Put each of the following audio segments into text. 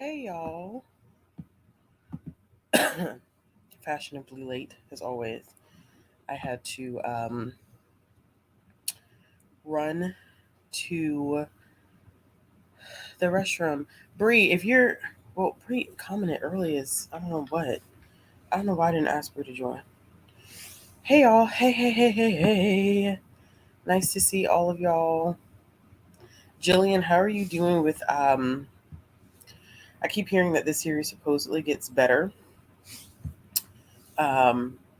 Hey y'all. Fashionably late as always. I had to run to the restroom. Bree, if you're Bree commented early is I don't know what. I don't know why I didn't ask Bree to join. Hey y'all. Hey. Nice to see all of y'all. Jillian, how are you doing with I keep hearing that this series supposedly gets better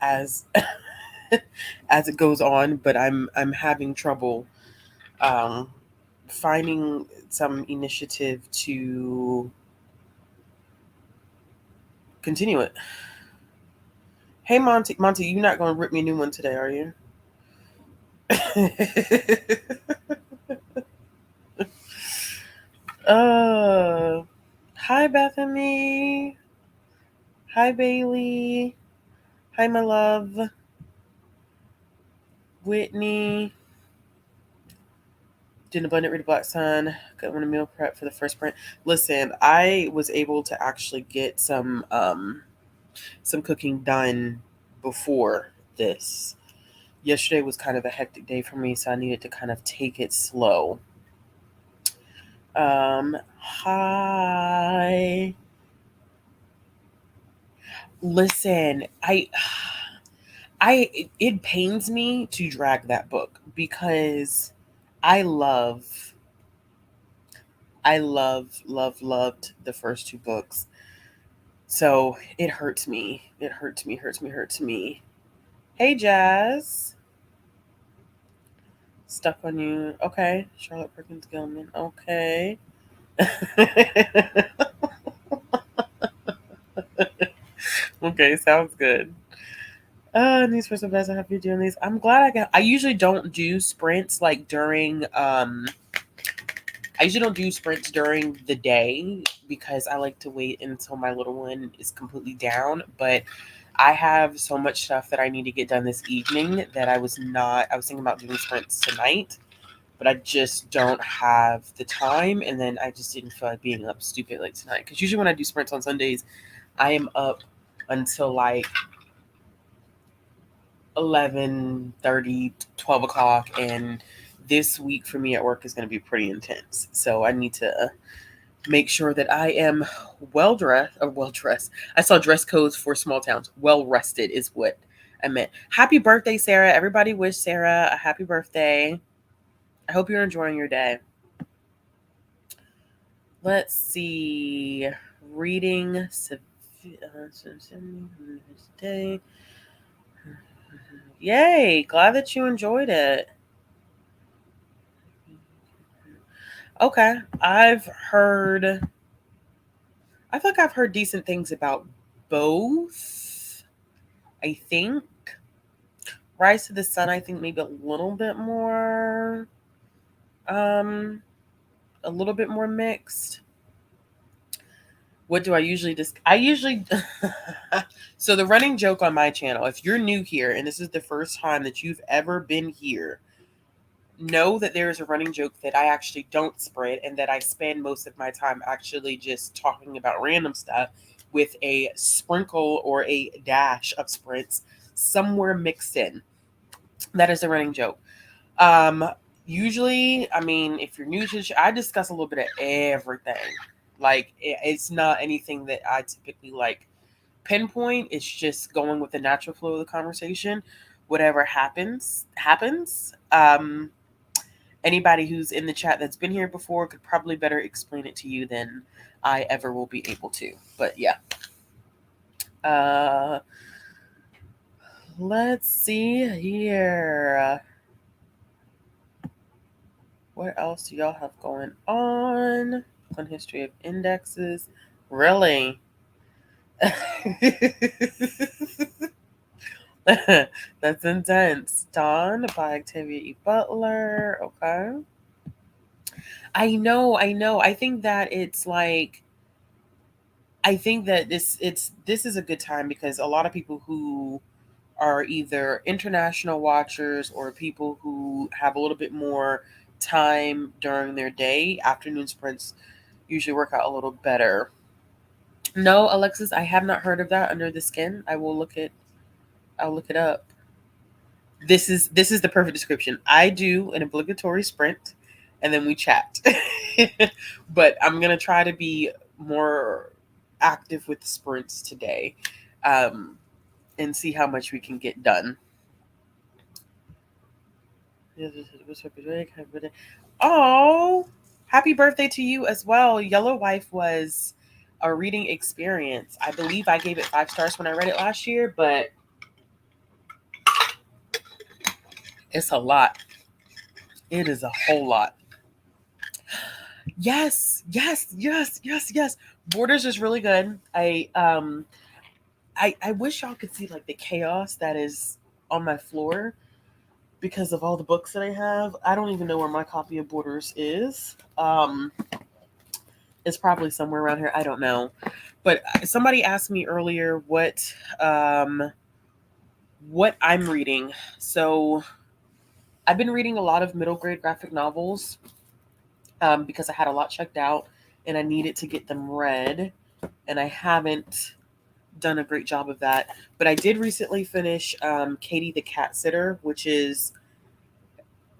as as it goes on, but I'm having trouble um, finding some initiative to continue it. Hey Monty, you're not going to rip me a new one today, are you? uh, Hi Bethany. Hi Bailey. Hi my love. Whitney. Did an abundant read a black sun. Got one a meal prep for the first print. Listen, I was able to actually get some cooking done before this. Yesterday was kind of a hectic day for me, so I needed to kind of take it slow. Hi. Listen, it pains me to drag that book because I love loved the first two books. So it hurts me. It hurts me. Hey Jazz. Stuck on you. Okay. Charlotte Perkins Gilman. Okay. Okay, sounds good. News for some best. I hope you're doing these. I'm glad I usually don't do sprints like during I usually don't do sprints during the day because I like to wait until my little one is completely down. But I have so much stuff that I need to get done this evening that I was thinking about doing sprints tonight, but I just don't have the time. And then I just didn't feel like being up stupid like tonight. Because usually when I do sprints on Sundays, I am up until like 11:30, 12 o'clock. And this week for me at work is going to be pretty intense. So I need to make sure that I am well dressed. I saw dress codes for small towns. Well rested is what I meant. Happy birthday, Sarah. Everybody wish Sarah a happy birthday. I hope you're enjoying your day. Let's see. Reading today. Yay! Glad that you enjoyed it. Okay, I feel like I've heard decent things about both. I think Rise to the Sun, I think maybe um a little bit more mixed. What do I usually I usually so the running joke on my channel, if you're new here and this is the first time that you've ever been here, know that there is a running joke that I actually don't spread and that I spend most of my time actually just talking about random stuff with a sprinkle or a dash of sprints somewhere mixed in. That is a running joke. Um, Usually, I mean, if you're new to the show, I discuss a little bit of everything. Like, it's not anything that I typically like pinpoint. It's just going with the natural flow of the conversation. Whatever happens, happens. Anybody who's in the chat that's been here before could probably better explain it to you than I ever will be able to. But yeah. Uh, let's see here. What else do y'all have going on? History of indexes. Really? That's intense. Dawn by Octavia E. Butler. Okay. I know. I think that it's like I think that this is a good time because a lot of people who are either international watchers or people who have a little bit more time during their day, afternoon sprints usually work out a little better. No, Alexis, I have not heard of that. Under the Skin. I'll look it up. This is the perfect description. I do an obligatory sprint and then we chat. But I'm gonna try to be more active with sprints today. Um, and see how much we can get done. Oh, happy birthday to you as well. Yellow Wife was a reading experience. I believe I gave it 5 stars when I read it last year, but it's a lot. It is a whole lot. Yes, yes, yes, yes, yes. Borders is really good. I wish y'all could see like the chaos that is on my floor because of all the books that I have. I don't even know where my copy of Borders is. It's probably somewhere around here. I don't know. But somebody asked me earlier what I'm reading. So I've been reading a lot of middle grade graphic novels because I had a lot checked out and I needed to get them read, and I haven't done a great job of that. But I did recently finish Katie the Cat Sitter, which is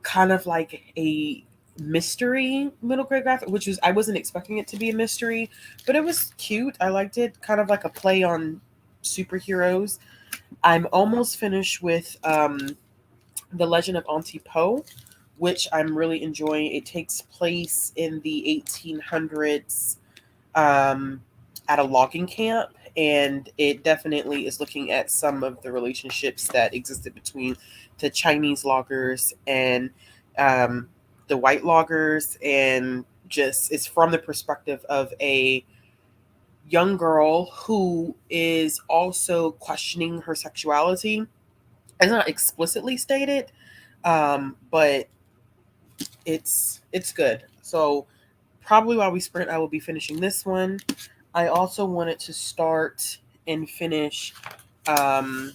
kind of like a mystery middle grade graphic, which was I wasn't expecting it to be a mystery, but it was cute. I liked it, kind of like a play on superheroes. I'm almost finished with The Legend of Auntie Poe, which I'm really enjoying. It takes place in the 1800s um, at a logging camp, and it definitely is looking at some of the relationships that existed between the Chinese loggers and um, the white loggers, and just it's from the perspective of a young girl who is also questioning her sexuality. It's not explicitly stated, but it's good. So probably while we sprint, I will be finishing this one. I also wanted to start and finish um,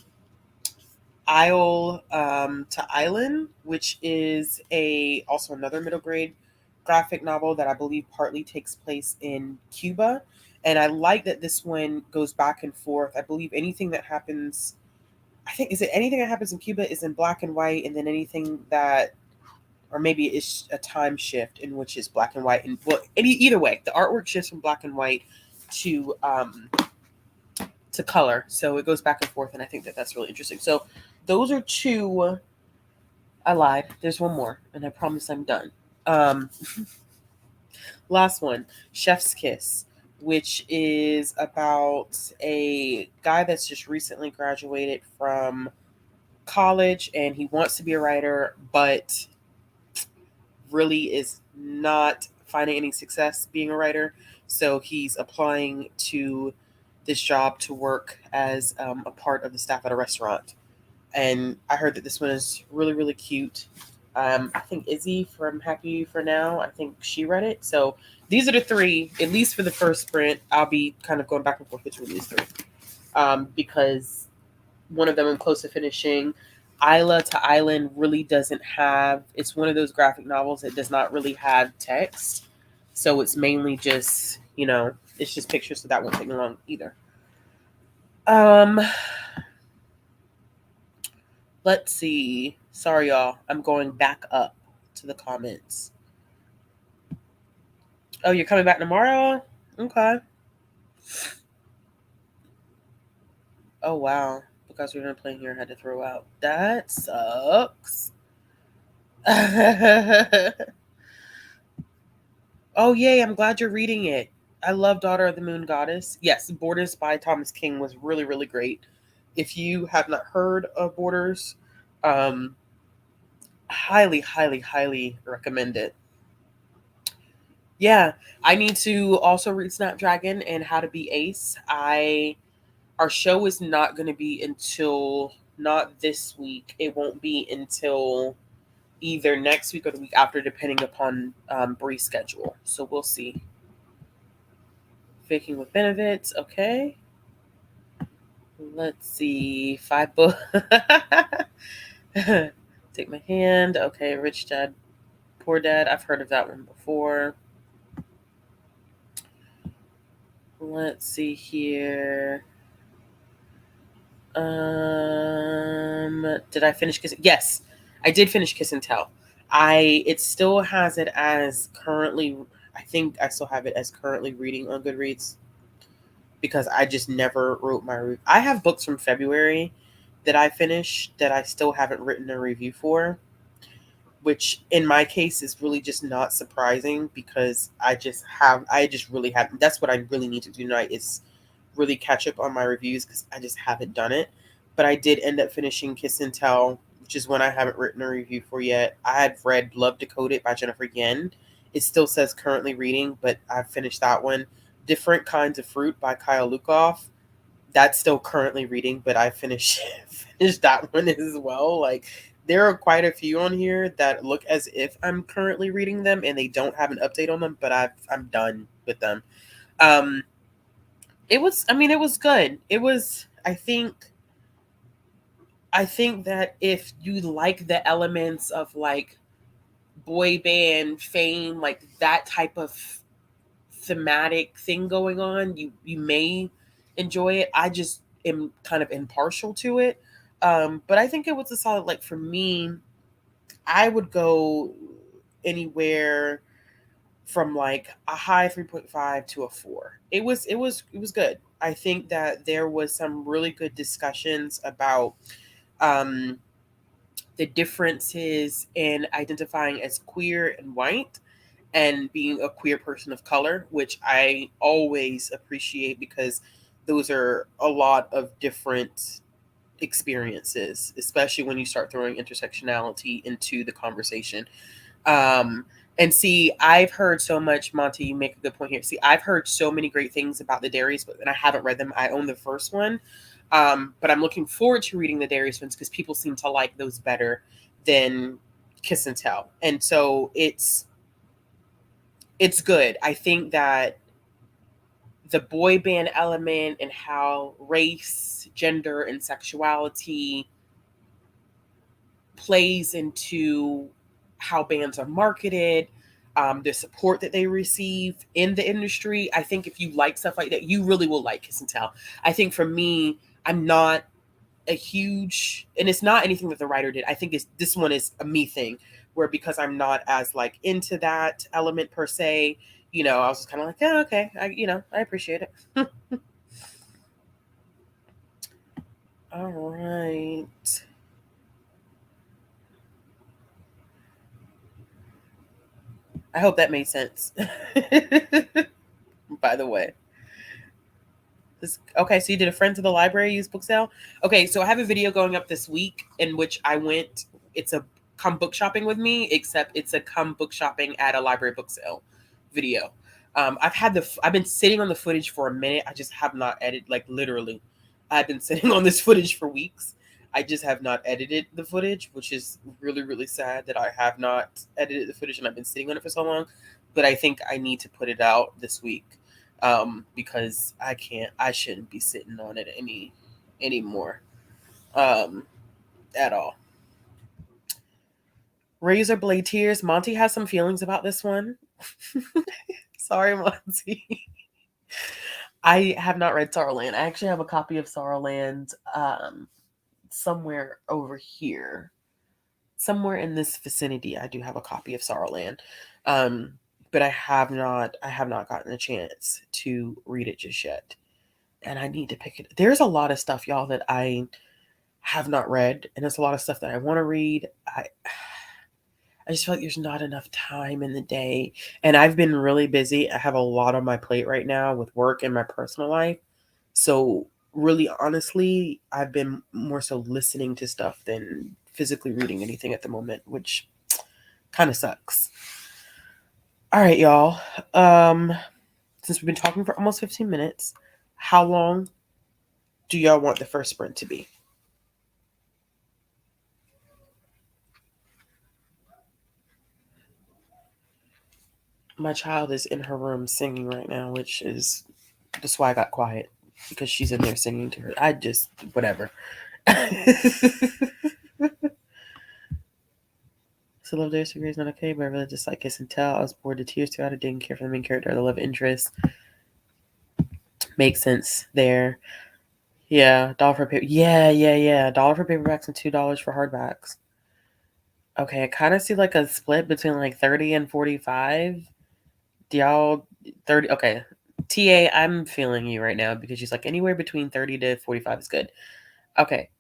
Isle to Island, which is a also another middle grade graphic novel that I believe partly takes place in Cuba. And I like that this one goes back and forth. I believe anything that happens, I think, is it anything that happens in Cuba is in black and white, and then anything that, or maybe it's a time shift in which it's black and white. And well, either way, the artwork shifts from black and white to color, so it goes back and forth, and I think that that's really interesting. So those are two. I lied. There's one more, and I promise I'm done. Um, Last one, Chef's Kiss, which is about a guy that's just recently graduated from college and he wants to be a writer, but really is not finding any success being a writer. So he's applying to this job to work as a part of the staff at a restaurant. And I heard that this one is really, really cute. I think Izzy from Happy for Now, I think she read it. So these are the three, at least for the first sprint. I'll be kind of going back and forth between these three because one of them I'm close to finishing. Isla to Island really doesn't have, it's one of those graphic novels that does not really have text. So it's mainly just, it's just pictures, so that won't take me long either. Um, let's see. Sorry, y'all. I'm going back up to the comments. Oh, you're coming back tomorrow? Okay. Oh, wow. Because we weren't playing here, I had to throw out. That sucks. Oh, yay. I'm glad you're reading it. I love Daughter of the Moon Goddess. Yes, Borders by Thomas King was really, really great. If you have not heard of Borders, highly, highly, highly recommend it. Yeah, I need to also read Snapdragon and How to Be Ace. Our show is not going to be until not this week. It won't be until either next week or the week after, depending upon Bree's schedule. So we'll see. Faking with Benefits, okay. Let's see, 5 books. Take My Hand, okay. Rich Dad, Poor Dad. I've heard of that one before. Let's see here. Did I finish Kiss? Yes, I did finish Kiss and Tell. It still has it as currently. I think I still have it as currently reading on Goodreads because I just never wrote my. I have books from February that I finished that I still haven't written a review for, which in my case is really just not surprising because I just really haven't. That's what I really need to do tonight is really catch up on my reviews because I just haven't done it. But I did end up finishing Kiss and Tell, which is one I haven't written a review for yet. I had read Love Decoded by Jennifer Yen. It still says currently reading, but I've finished that one. Different Kinds of Fruit by Kyle Lukoff. That's still currently reading, but I finished finished that one as well. Like there are quite a few on here that look as if I'm currently reading them and they don't have an update on them, but I'm done with them. Um, it was good. It was I think that if you like the elements of like boy band fame, like that type of thematic thing going on, you may enjoy it. I just am kind of impartial to it. But I think it was a solid, like for me, I would go anywhere from like a high 3.5 to a 4. It was good. I think that there was some really good discussions about um, the differences in identifying as queer and white and being a queer person of color, which I always appreciate because those are a lot of different experiences, especially when you start throwing intersectionality into the conversation. Um, and see, I've heard so much, Monty, you make a good point here. See, I've heard so many great things about the Darius book, and I haven't read them. I own the first one. But I'm looking forward to reading the Darius ones because people seem to like those better than Kiss and Tell. And so it's good. I think that the boy band element and how race, gender, and sexuality plays into how bands are marketed, the support that they receive in the industry. I think if you like stuff like that, you really will like Kiss and Tell. I think for me, I'm not a huge, and it's not anything that the writer did. I think this one is a me thing, where because I'm not as like into that element per se, I was just kind of like, yeah, okay, I appreciate it. All right. I hope that made sense. By the way. Okay, so you did a friend to the library use book sale. Okay, so I have a video going up this week in which I went. It's a come book shopping with me, except it's a come book shopping at a library book sale video. I've been sitting on the footage for a minute. I just have not edited, like literally. I've been sitting on this footage for weeks. I just have not edited the footage, which is really, really sad that I have not edited the footage and I've been sitting on it for so long. But I think I need to put it out this week because I shouldn't be sitting on it anymore um, at all. Razor blade tears. Monty has some feelings about this one. Sorry, Monty. I have not read Sorrowland. I actually have a copy of Sorrowland somewhere over here. Somewhere in this vicinity, I do have a copy of Sorrowland. But I have not gotten a chance to read it just yet. And I need to pick it. There's a lot of stuff, y'all, that I have not read, and there's a lot of stuff that I want to read. I just feel like there's not enough time in the day, and I've been really busy. I have a lot on my plate right now with work and my personal life. So, really honestly, I've been more so listening to stuff than physically reading anything at the moment, which kind of sucks. All right, y'all. Um since we've been talking for almost 15 minutes, how long do y'all want the first sprint to be? My child is in her room singing right now, which is that's why I got quiet because she's in there singing to her. I just whatever. So love Darius degree is not okay, but I really dislike Kiss and Tell. I was bored to tears throughout. I didn't care for the main character or the love interest. Makes sense there. Yeah, dollar for paper. Yeah, yeah, yeah. Dollar for paperbacks and $2 for hardbacks. Okay, I kind of see like a split between like 30 and 45. Do y'all 30? Okay. TA, I'm feeling you right now because she's like anywhere between 30 to 45 is good. Okay.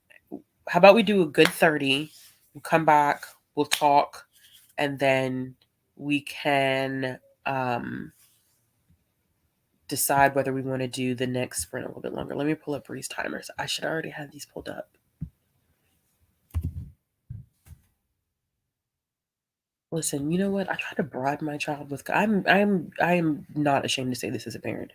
How about we do a good 30? We'll come back, we'll talk, and then we can decide whether we want to do the next sprint a little bit longer. Let me pull up Breeze timers. I should already have these pulled up. Listen, you know what? I try to bribe my child with. I'm not ashamed to say this as a parent.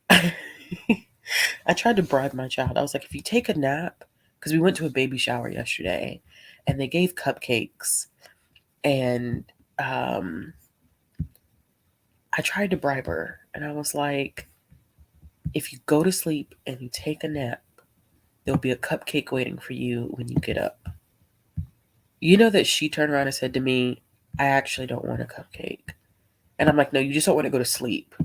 I tried to bribe my child. I was like, if you take a nap, because we went to a baby shower yesterday, and they gave cupcakes, and um, I tried to bribe her, and I was like, if you go to sleep and you take a nap, there'll be a cupcake waiting for you when you get up. You know that she turned around and said to me, I actually don't want a cupcake. And I'm like, no, you just don't want to go to sleep.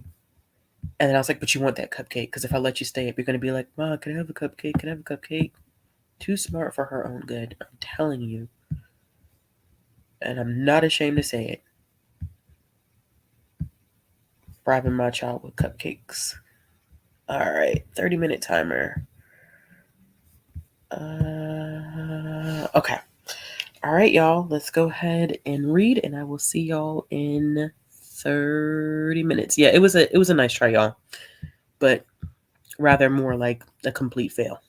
And then I was like, but you want that cupcake because if I let you stay up, you're going to be like, Ma, can I have a cupcake? Can I have a cupcake? Too smart for her own good. I'm telling you. And I'm not ashamed to say it. Bribing my child with cupcakes. All right, 30-minute timer. Okay. All right, y'all. Let's go ahead and read, and I will see y'all in 30 minutes. Yeah, it was a nice try, y'all, but rather more like a complete fail.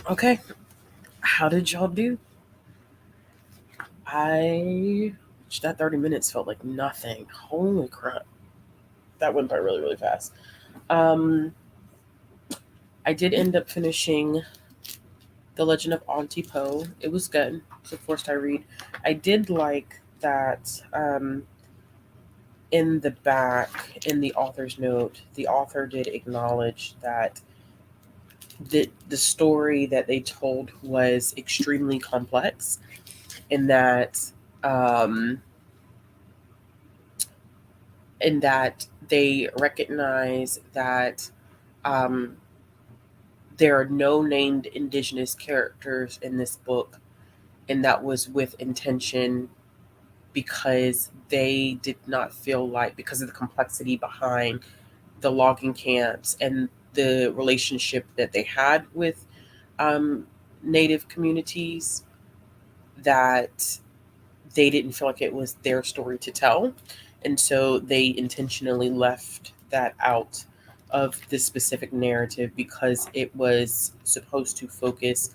Okay, how did y'all do? That 30 minutes felt like nothing. Holy crap. That went by really, really fast. Um, I did end up finishing The Legend of Auntie Poe. It was good. It's the first I read. I did like that in the back, in the author's note, the author did acknowledge that the story that they told was extremely complex, in that um, they recognize that um, there are no named indigenous characters in this book, and that was with intention because they did not feel like, because of the complexity behind the logging camps and the relationship that they had with um, native communities, that they didn't feel like it was their story to tell. And so they intentionally left that out of this specific narrative because it was supposed to focus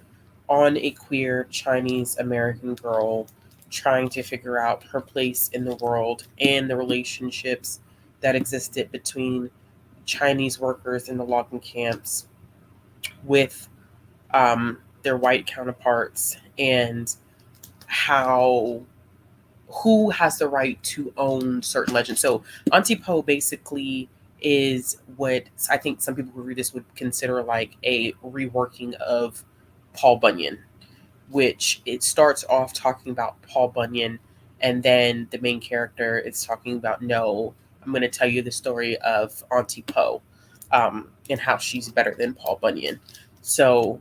on a queer Chinese American girl trying to figure out her place in the world and the relationships that existed between Chinese workers in the logging camps with their white counterparts, and how who has the right to own certain legends. So Auntie Poe basically is what I think some people who read this would consider like a reworking of Paul Bunyan, which it starts off talking about Paul Bunyan, and then the main character is talking about, no, I'm going to tell you the story of Auntie Poe, and how she's better than Paul Bunyan. So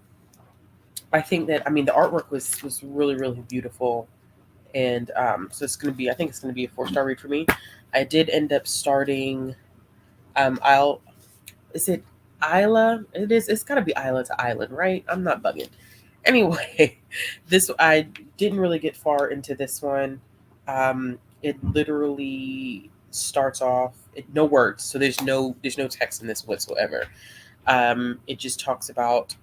I think that, I mean, the artwork was really, really beautiful, and so it's going to be, I think it's going to be a 4-star read for me. I did end up starting I'll is it Isla? It is, it's got to be Isla to Island, right? I'm not bugging. Anyway, this, I didn't really get far into this one. It literally starts off, no words, so there's no text in this whatsoever. It just talks about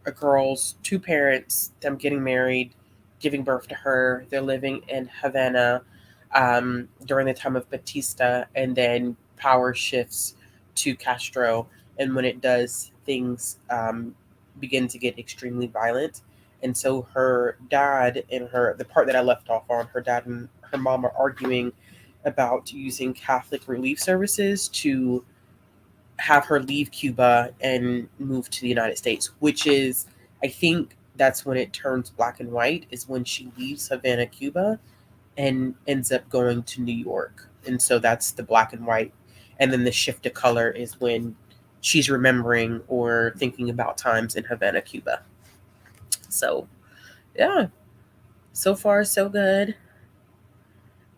a girl's two parents, them getting married, giving birth to her. They're living in Havana during the time of Batista, and then power shifts to Castro. And when it does, things begin to get extremely violent. And so her dad and her, the part that I left off on, her dad and her mom are arguing about using Catholic relief services to have her leave Cuba and move to the United States, which is, I think that's when it turns black and white, is when she leaves Havana, Cuba, and ends up going to New York. And so that's the black and white. And then the shift to color is when she's remembering or thinking about times in Havana, Cuba. So, yeah, so far, so good.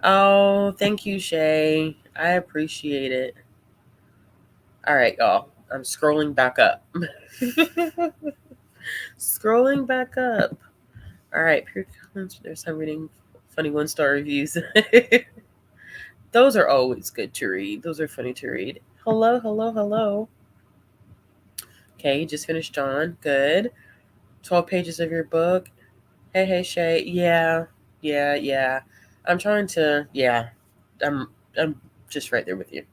Oh, thank you, Shay. I appreciate it. All right, y'all. I'm scrolling back up. Scrolling back up. All right, pure comments. There's some reading funny 1-star reviews. Those are always good to read. Those are funny to read. Hello, hello, hello. Okay, just finished John. Good. 12 pages of your book. Hey, hey, Shay. Yeah, yeah, yeah. I'm trying to. Yeah, I'm just right there with you.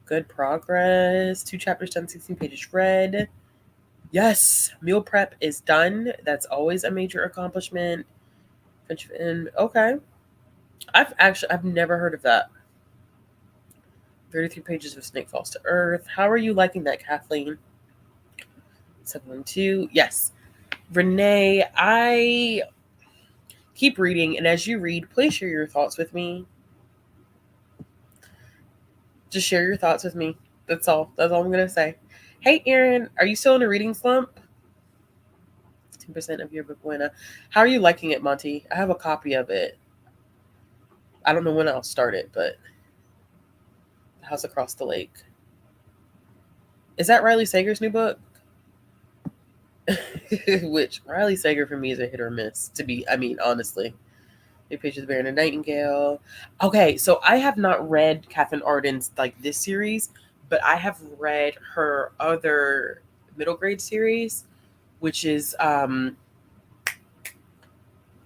Good progress. 2 chapters done. 16 pages read. Yes, meal prep is done. That's always a major accomplishment. And okay, I've never heard of that. 33 pages of Snake Falls to Earth. How are you liking that, Kathleen? 712. Yes. Renee, I keep reading, and as you read, please share your thoughts with me. Just share your thoughts with me. That's all. That's all I'm gonna say. Hey, Erin, are you still in a reading slump? 10% of your book winner. How are you liking it, Monty? I have a copy of it. I don't know when I'll start it, but The House Across the Lake. Is that Riley Sager's new book? Which Riley Sager for me is a hit or miss, to be, I mean, honestly. Big Pictures of Baron and Nightingale. Okay, so I have not read Catherine Arden's like this series, but I have read her other middle grade series, which is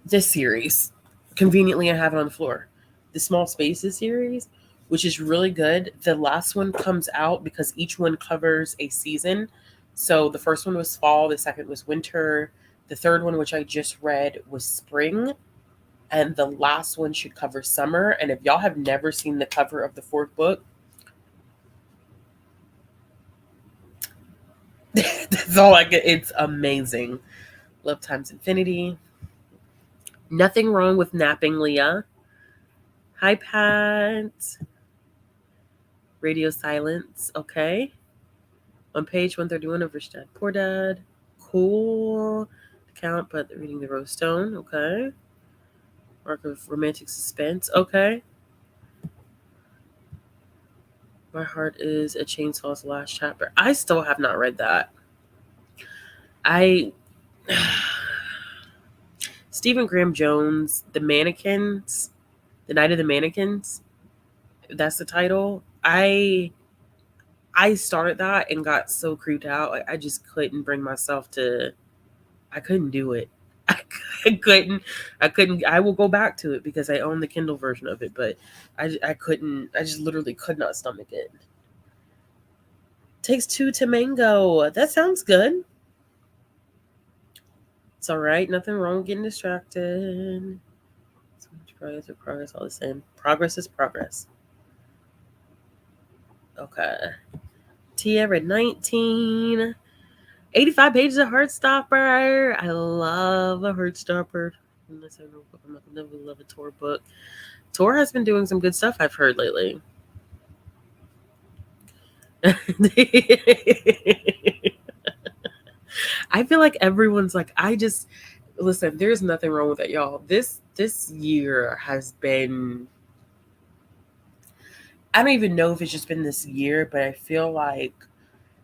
this series. Conveniently, I have it on the floor. The Small Spaces series, which is really good. The last one comes out because each one covers a season. So the first one was fall, the second was winter, the third one, which I just read, was spring, and the last one should cover summer. And if y'all have never seen the cover of the fourth book, that's all I get. It's amazing. Love times infinity. Nothing wrong with napping, Leah. Hi, Pat. Radio silence. Okay. On page 131 of Rich Dad Poor Dad. Cool. Count, but reading the Rose Stone. Okay. Arc of romantic suspense. Okay. My Heart is a Chainsaw's last chapter. I still have not read that. Stephen Graham Jones, The Mannequins, The Night of the Mannequins. That's the title. I started that and got so creeped out. I just couldn't bring myself to. I couldn't do it. I couldn't. I will go back to it because I own the Kindle version of it, but I couldn't. I just literally could not stomach it. Takes two to mango. That sounds good. It's all right. Nothing wrong with getting distracted. So much progress, all the same. Progress is progress. Okay. Tia read 19. 85 pages of Heartstopper. I love a Heartstopper. Unless I know, I'm not gonna love a Tor book. Tor has been doing some good stuff I've heard lately. I feel like everyone's like, listen, there's nothing wrong with that, y'all. This year has been, I don't even know if it's just been this year, but I feel like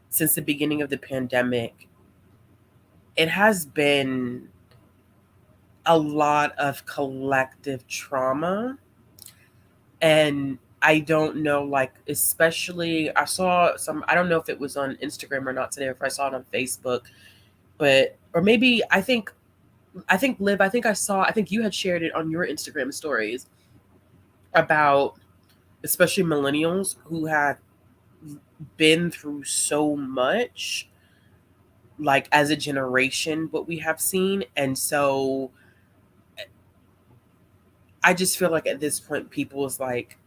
since the beginning of the pandemic, it has been a lot of collective trauma. And I don't know, like, especially, I saw some, I don't know if it was on Instagram or not today, or if I saw it on Facebook, but, or maybe, I think, Liv, I think you had shared it on your Instagram stories about, especially millennials who had been through so much, like, as a generation, what we have seen. And so I just feel like at this point, people's like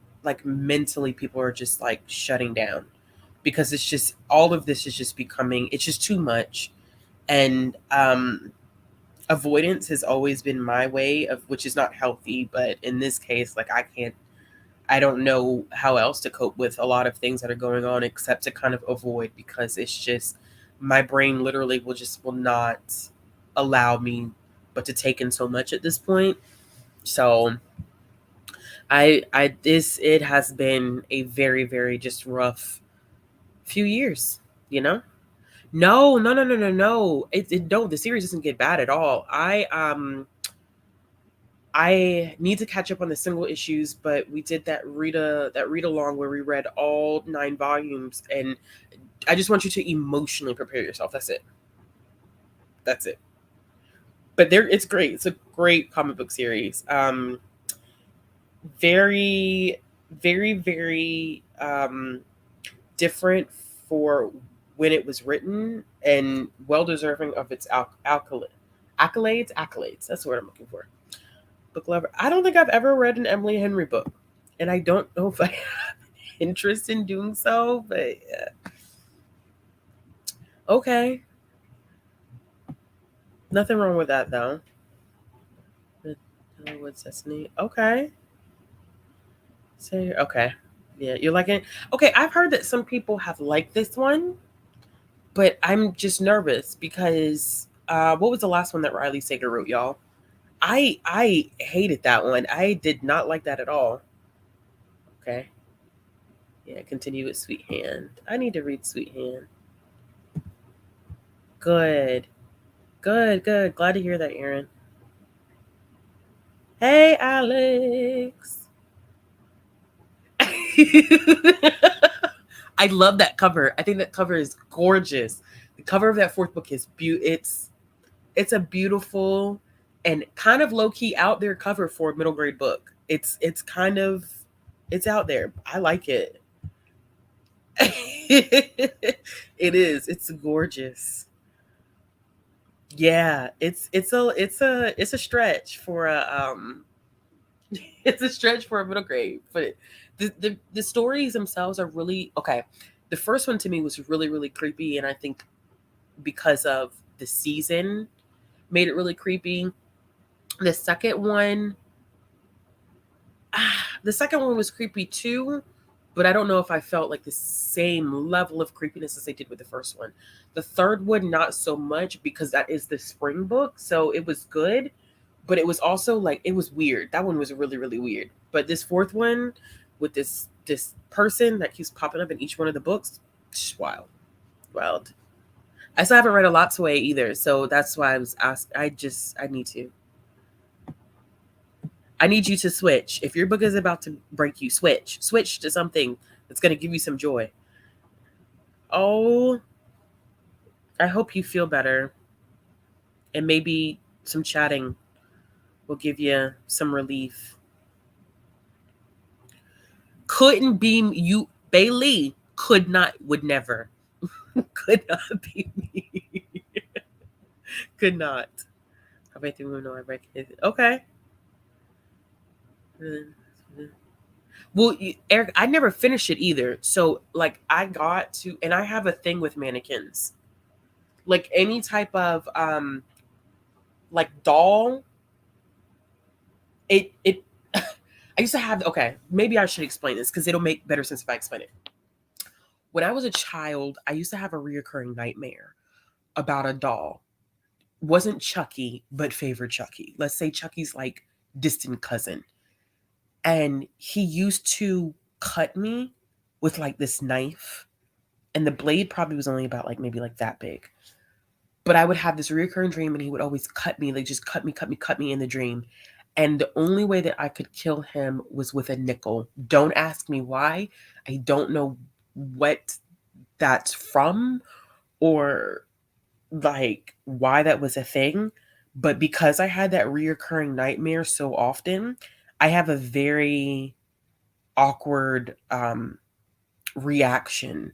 mentally, people are just like shutting down because it's just, all of this is just becoming, it's just too much. And avoidance has always been my way of, which is not healthy, but in this case, like, I don't know how else to cope with a lot of things that are going on except to kind of avoid, because it's just, my brain literally will not allow me but to take in so much at this point. So it has been a very, very just rough few years, you know? No. No, the series doesn't get bad at all. I need to catch up on the single issues, but we did that read along where we read all 9 volumes, and I just want you to emotionally prepare yourself. That's it. But it's great. It's a great comic book series. Very, very, very different for when it was written, and well deserving of its accolades. That's the word I'm looking for. Book lover. I don't think I've ever read an Emily Henry book, and I don't know if I have interest in doing so. But yeah. Okay, nothing wrong with that though. What's Destiny? Okay. Say okay. Yeah, you're liking it. Okay, I've heard that some people have liked this one, but I'm just nervous because what was the last one that Riley Sager wrote, y'all? I hated that one. I did not like that at all. Okay. Yeah, continue with Sweet Hand. I need to read Sweet Hand. Good. Good. Glad to hear that, Aaron. Hey, Alex. I love that cover. I think that cover is gorgeous. The cover of that fourth book is it's a beautiful and kind of low key out there cover for a middle grade book. It's kind of it's out there. I like it. It is. It's gorgeous. Yeah, it's a stretch for a it's a stretch for a middle grade, but the stories themselves are really okay. The first one to me was really really creepy, and I think because of the season made it really creepy. The second one, the second one was creepy too, but I don't know if I felt like the same level of creepiness as I did with the first one. The third one, not so much because that is the spring book, so it was good, but it was also like it was weird. That one was really really weird. But this fourth one, with this person that keeps popping up in each one of the books, wild, wild. I still haven't read a Lot's Way either, so that's why I was asked. I need to. I need you to switch. If your book is about to break you, switch. Switch to something that's going to give you some joy. Oh, I hope you feel better. And maybe some chatting will give you some relief. Couldn't be you, Bailey. Could not, would never. Could not be me. Could not. I bet you know I recognize it. Okay. Well, Eric, I never finished it either. So, like, I got to, and I have a thing with mannequins. Like any type of like doll. It. I used to have. Okay, maybe I should explain this because it'll make better sense if I explain it. When I was a child, I used to have a reoccurring nightmare about a doll. Wasn't Chucky, but favored Chucky. Let's say Chucky's like distant cousin. And he used to cut me with like this knife. And the blade probably was only about like maybe like that big. But I would have this recurring dream and he would always cut me, like just cut me in the dream. And the only way that I could kill him was with a nickel. Don't ask me why. I don't know what that's from or like why that was a thing. But because I had that reoccurring nightmare so often, I have a very awkward reaction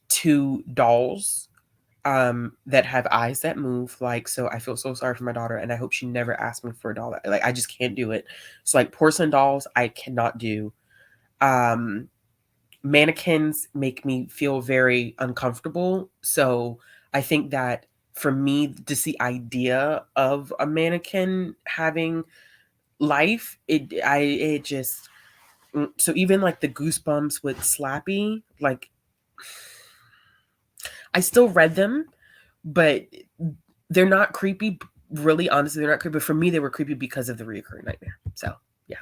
to dolls that have eyes that move. Like, so I feel so sorry for my daughter and I hope she never asks me for a doll. Like, I just can't do it. So like porcelain dolls, I cannot do. Mannequins make me feel very uncomfortable. So I think that for me, just the idea of a mannequin having life, it just so even like the Goosebumps with Slappy, like I still read them, but they're not creepy. Really, honestly, they're not creepy. But for me, they were creepy because of the reoccurring nightmare. So yeah.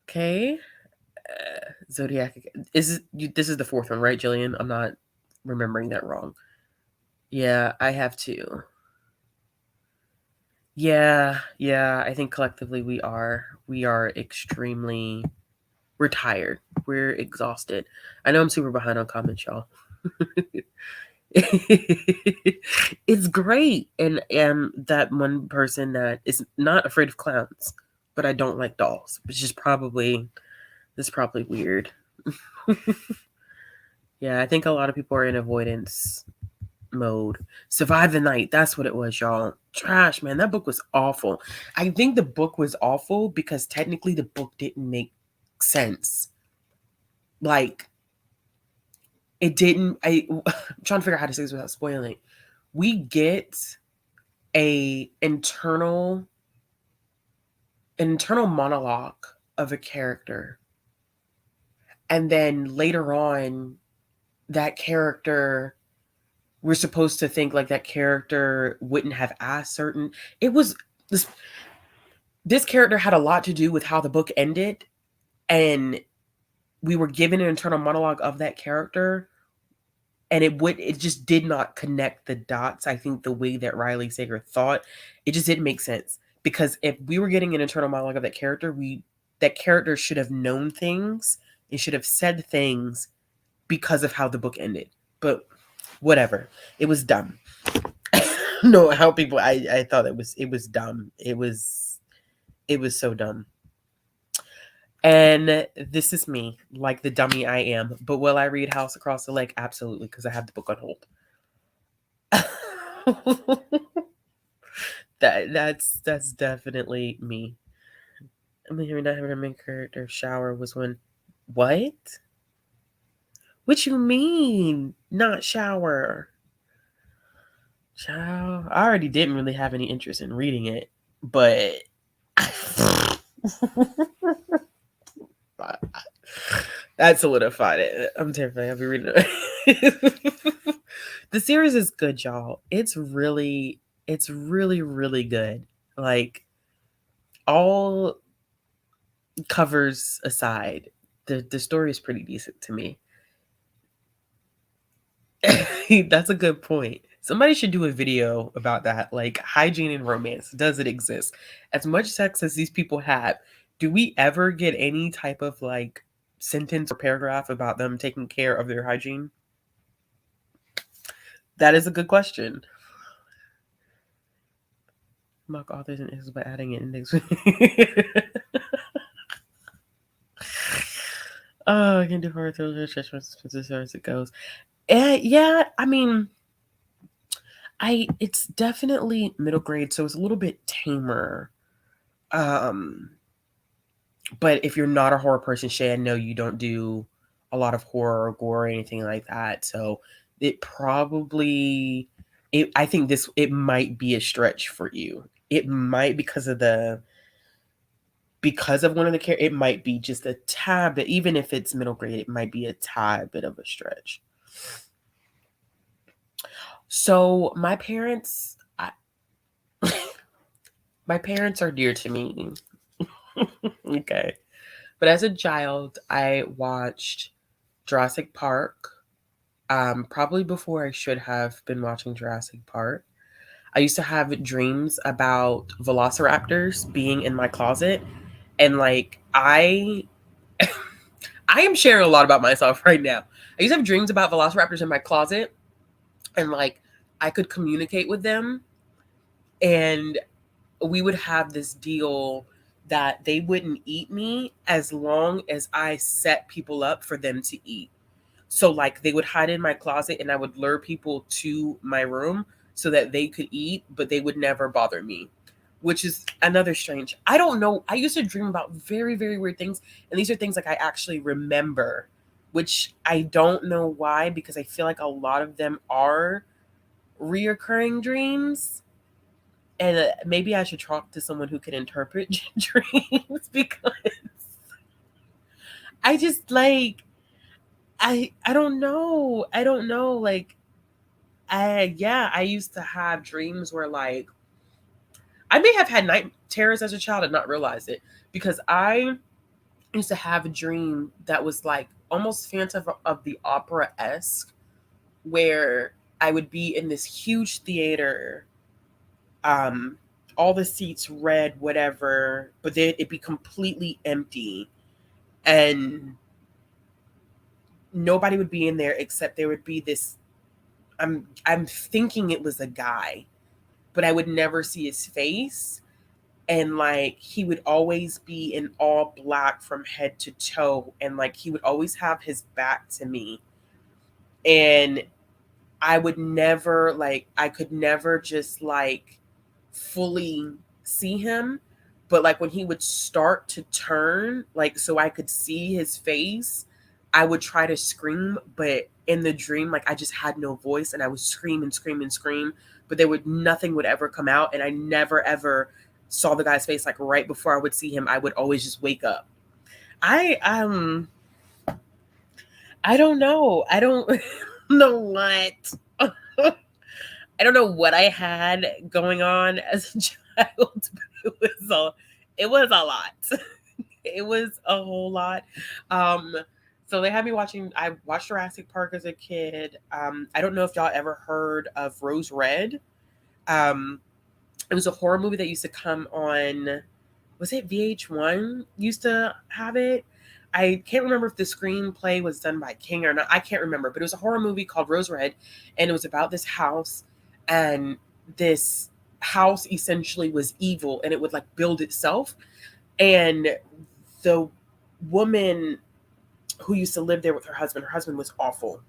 Okay. Zodiac. This is the fourth one, right, Jillian? I'm not remembering that wrong. Yeah, I have two. Yeah, yeah. I think collectively we are extremely we're tired. We're exhausted. I know I'm super behind on comments, y'all. It's great, and am that one person that is not afraid of clowns, but I don't like dolls, which is probably weird. Yeah, I think a lot of people are in avoidance mode. Survive the Night, that's what it was, y'all. Trash, man. That book was awful. I think the book was awful because technically the book didn't make sense. Like it didn't. I'm trying to figure out how to say this without spoiling. We get a internal monologue of a character, and then later on, that character, we're supposed to think like that character wouldn't have asked certain. It was this character had a lot to do with how the book ended, and we were given an internal monologue of that character, and it just did not connect the dots. I think the way that Riley Sager thought, it just didn't make sense. Because if we were getting an internal monologue of that character, that character should have known things and should have said things because of how the book ended. But Whatever. It was dumb. No, how people I thought it was dumb. It was so dumb. And this is me, like the dummy I am. But will I read House Across the Lake? Absolutely, because I have the book on hold. That's definitely me. I mean, not having a main character shower was when what? What you mean? Not shower? Child, I already didn't really have any interest in reading it, but that solidified it. I'm terrified. I'll be reading it. The series is good, y'all. It's really, really good. Like, all covers aside, the story is pretty decent to me. That's a good point. Somebody should do a video about that. Like, hygiene and romance. Does it exist? As much sex as these people have, do we ever get any type of like sentence or paragraph about them taking care of their hygiene? That is a good question. Mock authors and is by adding an index. Oh, I can do horror thrillers, as it goes. Yeah, I mean, it's definitely middle grade, so it's a little bit tamer. But if you're not a horror person, Shay, I know you don't do a lot of horror or gore or anything like that. So it probably, I think it might be a stretch for you. It might because of one of the characters, it might be just a tad bit, even if it's middle grade, it might be a tad bit of a stretch. So my parents, my parents are dear to me. Okay. But as a child, I watched Jurassic Park, probably before I should have been watching Jurassic Park. I used to have dreams about velociraptors being in my closet. And like, I am sharing a lot about myself right now. I used to have dreams about velociraptors in my closet. And like, I could communicate with them. And we would have this deal that they wouldn't eat me as long as I set people up for them to eat. So like they would hide in my closet and I would lure people to my room so that they could eat, but they would never bother me, which is another strange. I don't know. I used to dream about very, very weird things. And these are things like I actually remember, which I don't know why, because I feel like a lot of them are reoccurring dreams. And maybe I should talk to someone who can interpret dreams, because I just like, I don't know. I don't know. Like, I used to have dreams where like I may have had night terrors as a child and not realize it, because I used to have a dream that was like almost Phantom of the Opera-esque, where I would be in this huge theater, all the seats red, whatever, but then it'd be completely empty and nobody would be in there except there would be this, I'm thinking it was a guy, but I would never see his face. And like he would always be in all black from head to toe. And like he would always have his back to me. And I would never I could never just like fully see him. But like when he would start to turn, like so I could see his face, I would try to scream, but in the dream, like I just had no voice and I would scream and scream and scream, but nothing would ever come out. And I never ever saw the guy's face. Like right before I would see him, I would always just wake up. I don't know. I don't know what. I don't know what I had going on as a child, but it was a lot. It was a whole lot. So they had me watching, I watched Jurassic Park as a kid. I don't know if y'all ever heard of Rose Red. It was a horror movie that used to come on, was it VH1 used to have it? I can't remember if the screenplay was done by King or not. I can't remember, but it was a horror movie called Rose Red, and it was about this house, and this house essentially was evil, and it would like build itself. And the woman who used to live there with her husband was awful.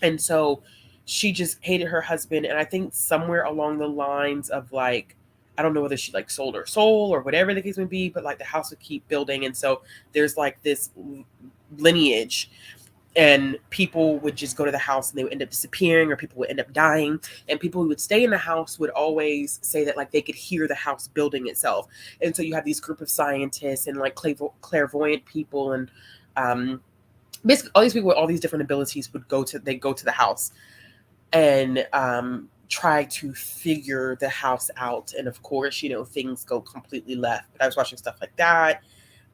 And so she just hated her husband. And I think somewhere along the lines of like, I don't know whether she like sold her soul or whatever the case may be, but like the house would keep building. And so there's like this lineage, and people would just go to the house and they would end up disappearing, or people would end up dying. And people who would stay in the house would always say that like they could hear the house building itself. And so you have these group of scientists and like clairvoyant people, and basically all these people with all these different abilities would go to the house and try to figure the house out. And of course, things go completely left. But I was watching stuff like that.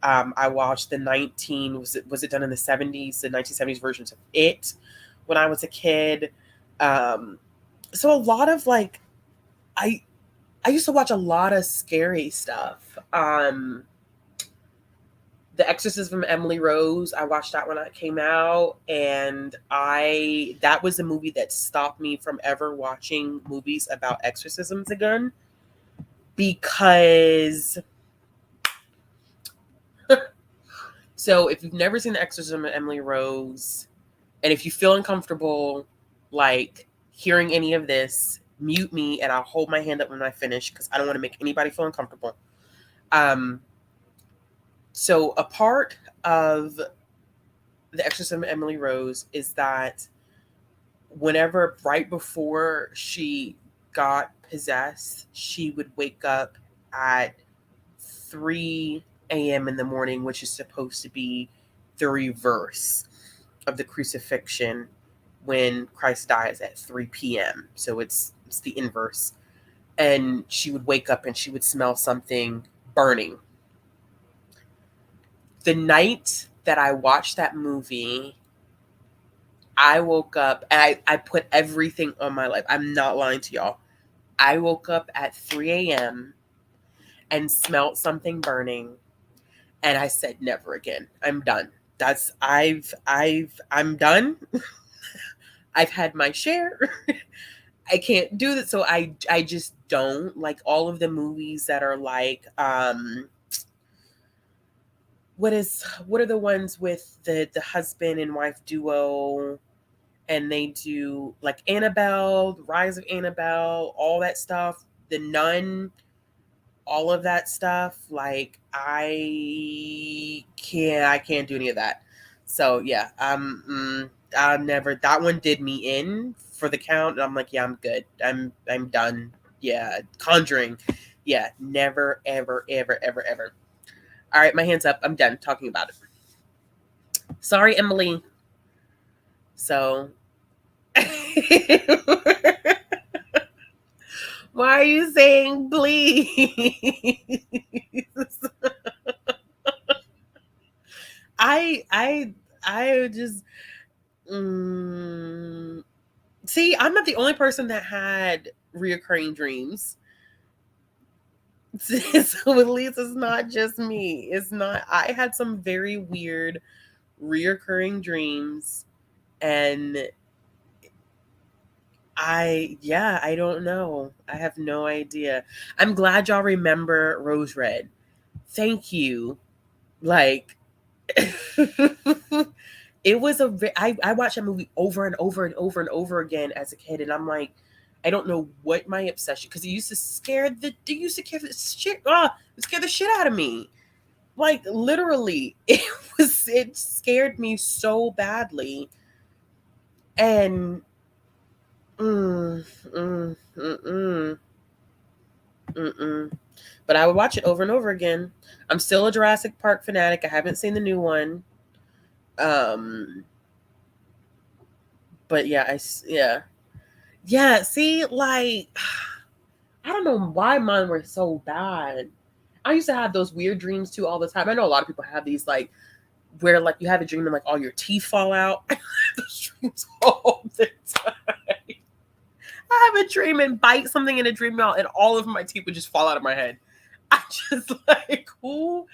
I watched was it done in the 70s, the 1970s versions of It when I was a kid. So a lot of like, I used to watch a lot of scary stuff. The Exorcism of Emily Rose, I watched that when it came out, and that was a movie that stopped me from ever watching movies about exorcisms again, because so if you've never seen The Exorcism of Emily Rose, and if you feel uncomfortable like hearing any of this, mute me and I'll hold my hand up when I finish, because I don't want to make anybody feel uncomfortable. So a part of The Exorcism of Emily Rose is that whenever, right before she got possessed, she would wake up at 3 a.m. in the morning, which is supposed to be the reverse of the crucifixion when Christ dies at 3 p.m. So it's the inverse. And she would wake up and she would smell something burning. The night that I watched that movie, I woke up and I put everything on my life. I'm not lying to y'all. I woke up at 3 a.m. and smelled something burning, and I said, never again. I'm done. I'm done. I've had my share. I can't do that. So I just don't like all of the movies that are like, what are the ones with the husband and wife duo, and they do like Annabelle, the Rise of Annabelle, all that stuff, The Nun, all of that stuff. Like I can't do any of that. So yeah, I never, that one did me in for the count, and I'm like, yeah, I'm good. I'm done. Yeah, Conjuring. Yeah, never, ever, ever, ever, ever. All right, my hand's up. I'm done talking about it. Sorry, Emily. So, why are you saying please? I just see. I'm not the only person that had reoccurring dreams. So at least it's not just me. It's not. I had some very weird reoccurring dreams, and I don't know. I have no idea. I'm glad y'all remember Rose Red. Thank you. Like, it was I watched that movie over and over and over and over again as a kid, and I'm like, I don't know what my obsession, because it used to scare the shit. It scared the shit out of me. Like literally, it scared me so badly, and but I would watch it over and over again. I'm still a Jurassic Park fanatic. I haven't seen the new one. But yeah, yeah. See, like, I don't know why mine were so bad. I used to have those weird dreams too all the time. I know a lot of people have these, like, where like you have a dream and like all your teeth fall out. I have those dreams all the time. I have a dream and bite something in a dream out, and all of my teeth would just fall out of my head. I just like, who?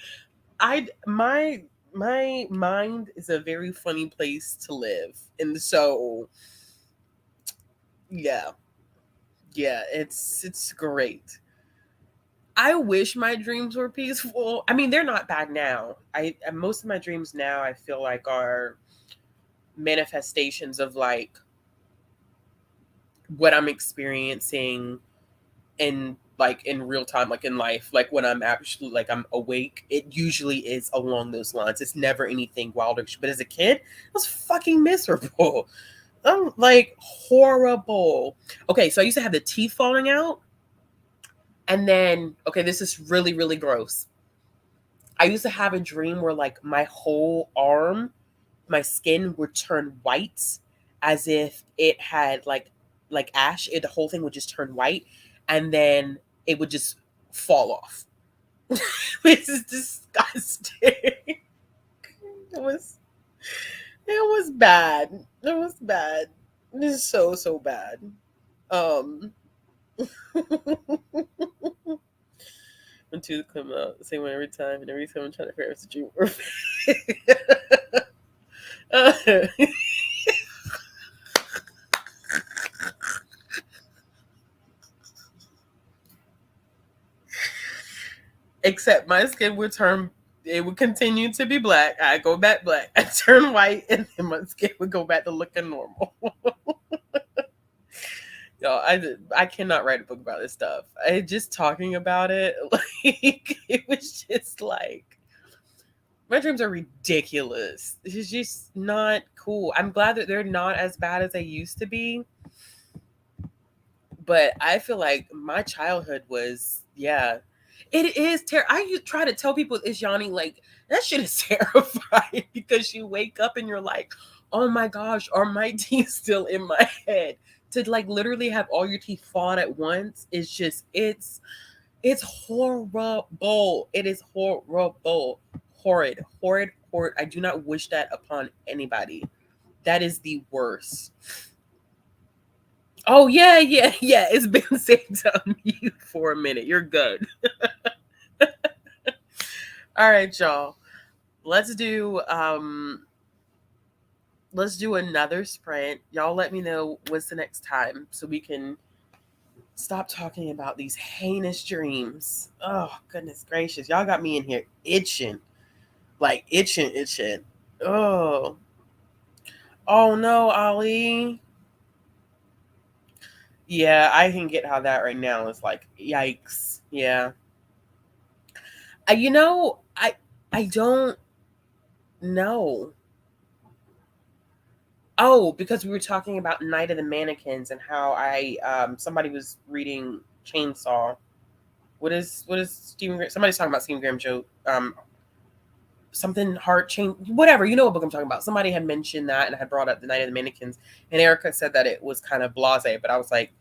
my mind is a very funny place to live. And so yeah. Yeah, it's great. I wish my dreams were peaceful. I mean, they're not bad now. I most of my dreams now I feel like are manifestations of like what I'm experiencing in real time, like in life, like when I'm actually like I'm awake. It usually is along those lines. It's never anything wilder. But as a kid, I was fucking miserable. I'm like horrible. Okay, so I used to have the teeth falling out, and then okay, this is really really gross. I used to have a dream where like my whole arm, my skin would turn white as if it had like ash. The whole thing would just turn white, and then it would just fall off. Which is disgusting. Was it was bad. It was bad. It is so bad. Um when two come out the same way every time, and every time I'm trying to figure out it's a dream or except my skin would turn, it would continue to be black. I go back black. I turn white, and then my skin would go back to looking normal. Yo, I cannot write a book about this stuff. I just talking about it, like it was just like my dreams are ridiculous. It's just not cool. I'm glad that they're not as bad as they used to be. But I feel like my childhood was, yeah, it is terrible. Try to tell people it's yawning, like that shit is terrifying because you wake up and you're like, oh my gosh, are my teeth still in my head? To like literally have all your teeth fall out at once is just it's horrible. It is horrible. Horrid. I do not wish that upon anybody. That is the worst. Oh yeah. It's been saved on mute for a minute. You're good. All right, y'all. Let's do another sprint. Y'all let me know what's the next time so we can stop talking about these heinous dreams. Oh, goodness gracious. Y'all got me in here itching. Like itching. Oh. Oh no, Ollie. Yeah, I can get how that right now is like yikes. Yeah. I don't know. Oh, because we were talking about Night of the Mannequins and how I somebody was reading Chainsaw. What is Stephen Graham? Somebody's talking about Stephen Graham joke. Something heart change, whatever. You know what book I'm talking about. Somebody had mentioned that and had brought up the Night of the Mannequins, and Erica said that it was kind of blasé. But I was like,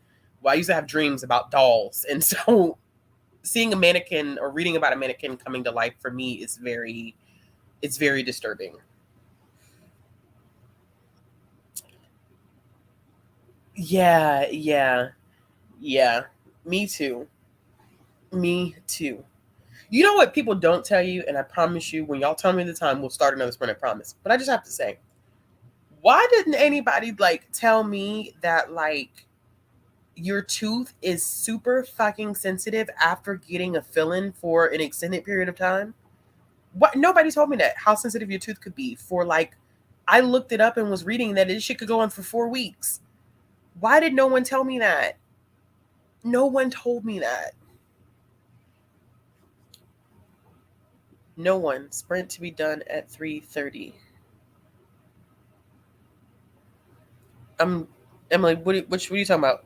well, I used to have dreams about dolls, and so seeing a mannequin or reading about a mannequin coming to life for me is it's very disturbing. Yeah. Yeah. Me too. Me too. You know what people don't tell you, and I promise you, when y'all tell me the time, we'll start another sprint. I promise. But I just have to say, why didn't anybody like tell me that like your tooth is super fucking sensitive after getting a fill-in for an extended period of time? What? Nobody told me that. How sensitive your tooth could be for like. I looked it up and was reading that this shit could go on for 4 weeks. Why did no one tell me that? No one told me that. No one. Sprint to be done at 3:30. I'm Emily. What are you talking about?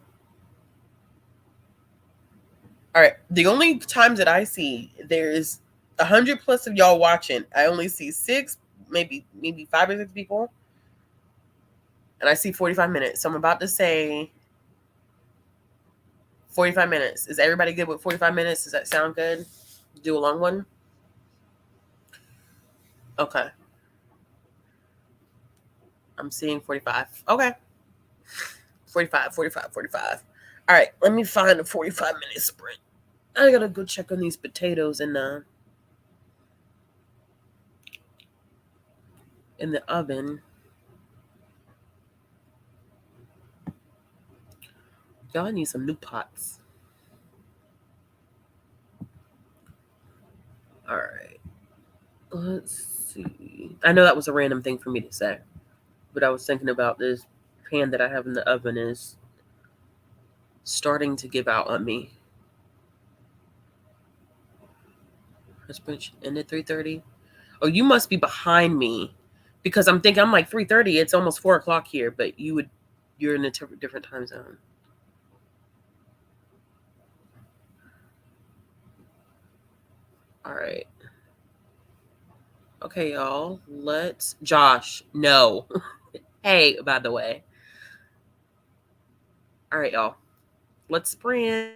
All right. The only times that I see there's 100 plus of y'all watching, I only see six, maybe 5 or 6 people, and I see 45 minutes. So I'm about to say 45 minutes. Is everybody good with 45 minutes? Does that sound good? Do a long one. Okay. I'm seeing 45. Okay. 45. All right. Let me find a 45 minute sprint. I gotta go check on these potatoes and in the oven. Y'all, I need some new pots. All right. Let's see. I know that was a random thing for me to say, but I was thinking about this pan that I have in the oven is starting to give out on me. Let's end at 3:30. Oh, you must be behind me because I'm thinking I'm like 3:30. It's almost 4 o'clock here, but you're in a different time zone. All right. Okay, y'all. Let's Josh. No. Hey, by the way. All right, y'all. Let's sprint.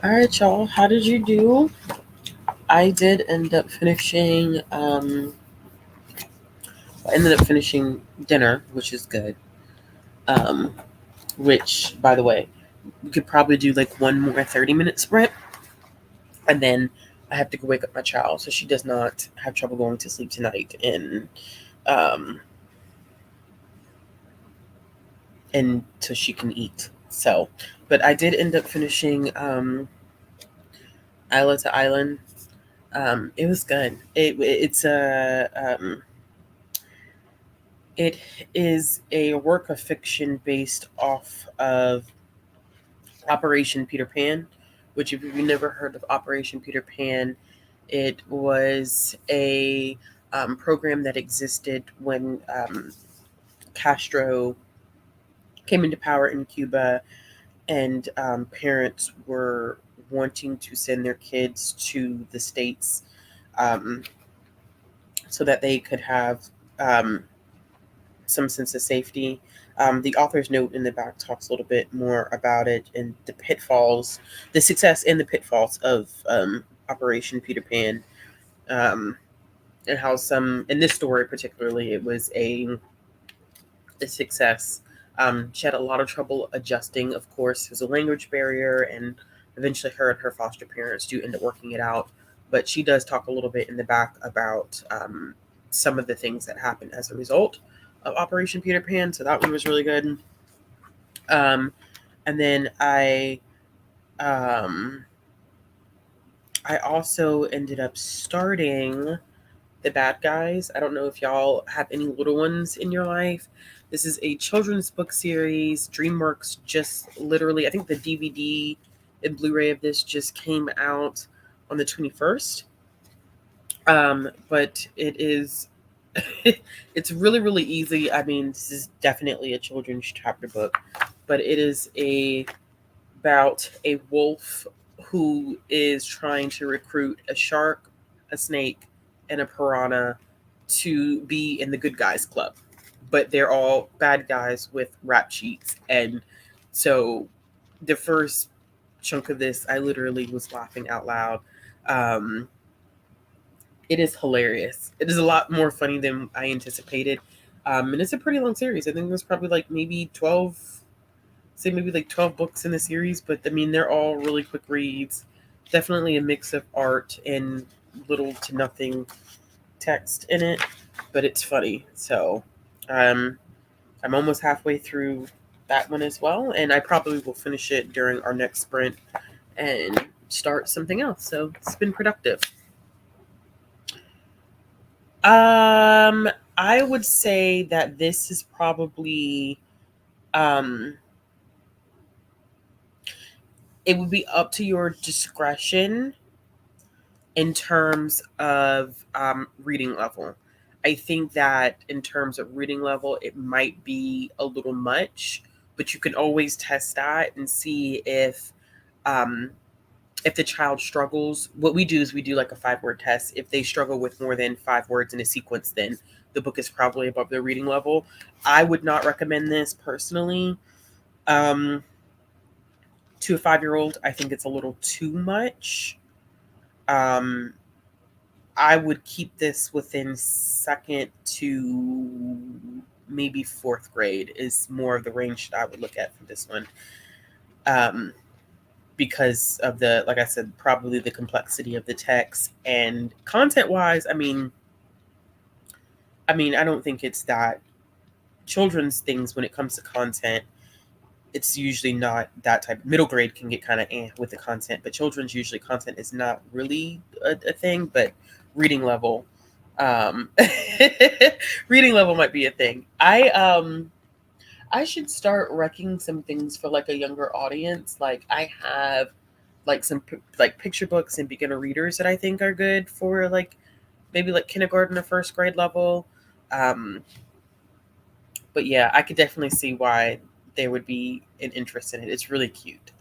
All right, y'all. How did you do? I did end up finishing. I ended up finishing dinner, which is good. Um, which, by the way, we could probably do like one more 30-minute sprint, and then I have to go wake up my child so she does not have trouble going to sleep tonight, um, and so she can eat. So, but I did end up finishing Isla to Island. It was good. It is a work of fiction based off of Operation Peter Pan, which, if you've never heard of Operation Peter Pan, it was a program that existed when Castro came into power in Cuba, and parents were wanting to send their kids to the States, um, so that they could have um, some sense of safety. The author's note in the back talks a little bit more about it and the pitfalls, the success and the pitfalls of Operation Peter Pan, um, and how some, in this story particularly, it was a success. She had a lot of trouble adjusting. Of course, there's a language barrier, and eventually her and her foster parents do end up working it out. But she does talk a little bit in the back about some of the things that happened as a result of Operation Peter Pan. So that one was really good. Um, and then um, I also ended up starting The Bad Guys. I don't know if y'all have any little ones in your life. This is a children's book series. DreamWorks just literally, I think the DVD and Blu-ray of this just came out on the 21st. But it is, it's really, really easy. I mean, this is definitely a children's chapter book, but it is about a wolf who is trying to recruit a shark, a snake, and a piranha to be in the good guys club. But they're all bad guys with rap sheets. And so the first chunk of this, I literally was laughing out loud. Um, it is hilarious. It is a lot more funny than I anticipated. And it's a pretty long series. I think there's probably like maybe 12, say maybe like 12 books in the series, but I mean, they're all really quick reads. Definitely a mix of art and little to nothing text in it, but it's funny. So um, I'm almost halfway through that one as well, and I probably will finish it during our next sprint and start something else. So it's been productive. Um, I would say that this is probably um, it would be up to your discretion in terms of reading level. I think that in terms of reading level, it might be a little much, but you can always test that and see um, if the child struggles. What we do is we do like a 5-word test. If they struggle with more than 5 words in a sequence, then the book is probably above their reading level. I would not recommend this personally um, to a 5-year-old. I think it's a little too much. Um, I would keep this within second to maybe fourth grade is more of the range that I would look at for this one. Um, because of the, like I said, probably the complexity of the text and content wise. I don't think it's that children's things when it comes to content. It's usually not that type. Middle grade can get kind of with the content, but children's usually content is not really a thing. But reading level, um, reading level might be a thing. I should start wrecking some things for like a younger audience. Like I have like some like picture books and beginner readers that I think are good for like maybe like kindergarten or first grade level. Um, but yeah, I could definitely see why there would be an interest in it. It's really cute.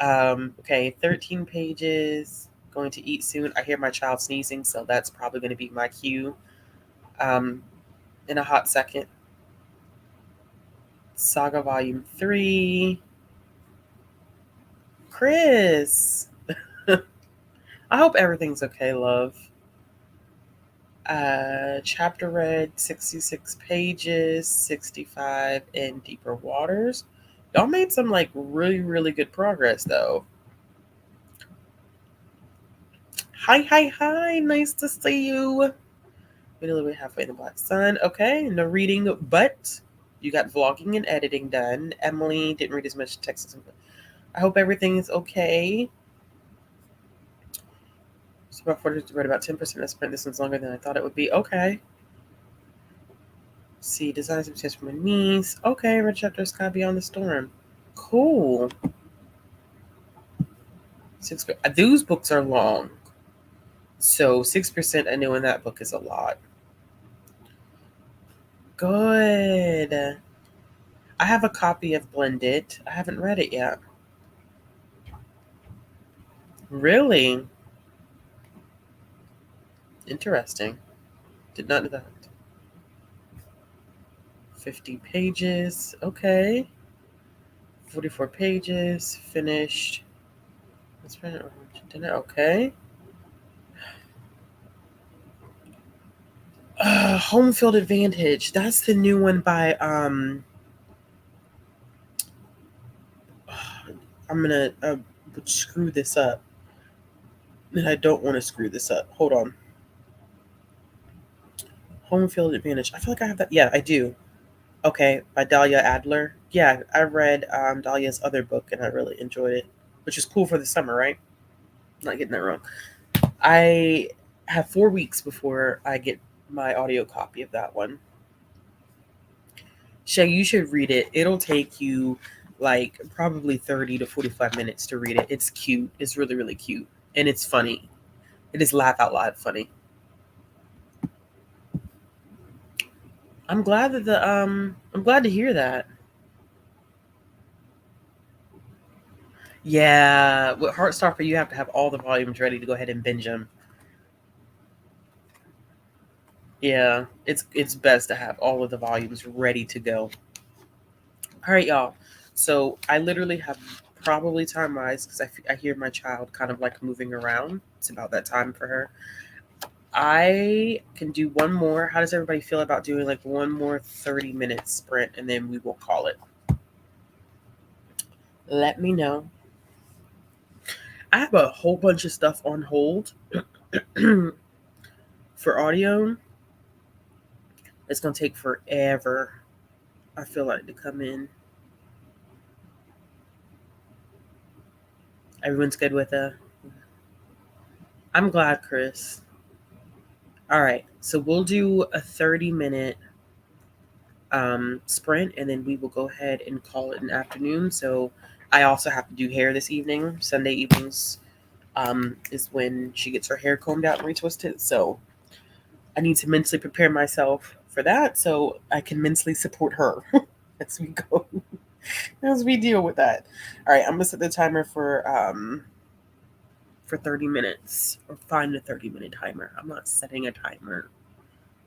Okay, 13 pages. Going to eat soon. I hear my child sneezing, so that's probably going to be my cue. Um, in a hot second. Saga Volume 3. Chris, I hope everything's okay, love. Chapter read 66 pages, 65 in deeper waters. Y'all made some like really, really good progress though. Hi, hi, hi. Nice to see you. We're a little bit halfway in the Black Sun. Okay, no reading, but you got vlogging and editing done. Emily didn't read as much text. I hope everything is okay. So about 40 to read about 10% of sprint. This one's longer than I thought it would be. Okay. See, design some tips for my niece. Okay, red chapter Sky Beyond the Storm. Cool. Those books are long. So 6% I know in that book is a lot. Good. I have a copy of Blended. I haven't read it yet. Really? Interesting. Did not know that. 50 pages. Okay. 44 pages. Finished. Let's read it. Dinner. Okay. Home Field Advantage. That's the new one by I'm gonna screw this up. And I don't want to screw this up. Hold on. Home Field Advantage. I feel like I have that. Yeah, I do. Okay, by Dahlia Adler. Yeah, I read Dahlia's other book and I really enjoyed it, which is cool for the summer, right? Not getting that wrong. I have 4 weeks before I get my audio copy of that one. Shay, you should read it. It'll take you like probably 30 to 45 minutes to read it. It's cute. It's really, really cute. And it's funny. It is laugh out loud funny. I'm glad that I'm glad to hear that. Yeah, with Heartstopper you have to have all the volumes ready to go ahead and binge them. Yeah, it's best to have all of the volumes ready to go. All right, y'all. So I literally have probably time wise because I hear my child kind of like moving around. It's about that time for her. I can do one more. How does everybody feel about doing like one more 30-minute sprint and then we will call it? Let me know. I have a whole bunch of stuff on hold for audio. It's going to take forever, I feel like, to come in. Everyone's good with it. I'm glad, Chris. All right. So we'll do a 30-minute sprint and then we will go ahead and call it an afternoon. So I also have to do hair this evening. Sunday evenings is when she gets her hair combed out and retwisted. So I need to mentally prepare myself for that so I can mentally support her as we go, as we deal with that. All right, I'm gonna set the timer for 30 minutes or find a 30-minute timer. I'm not setting a timer.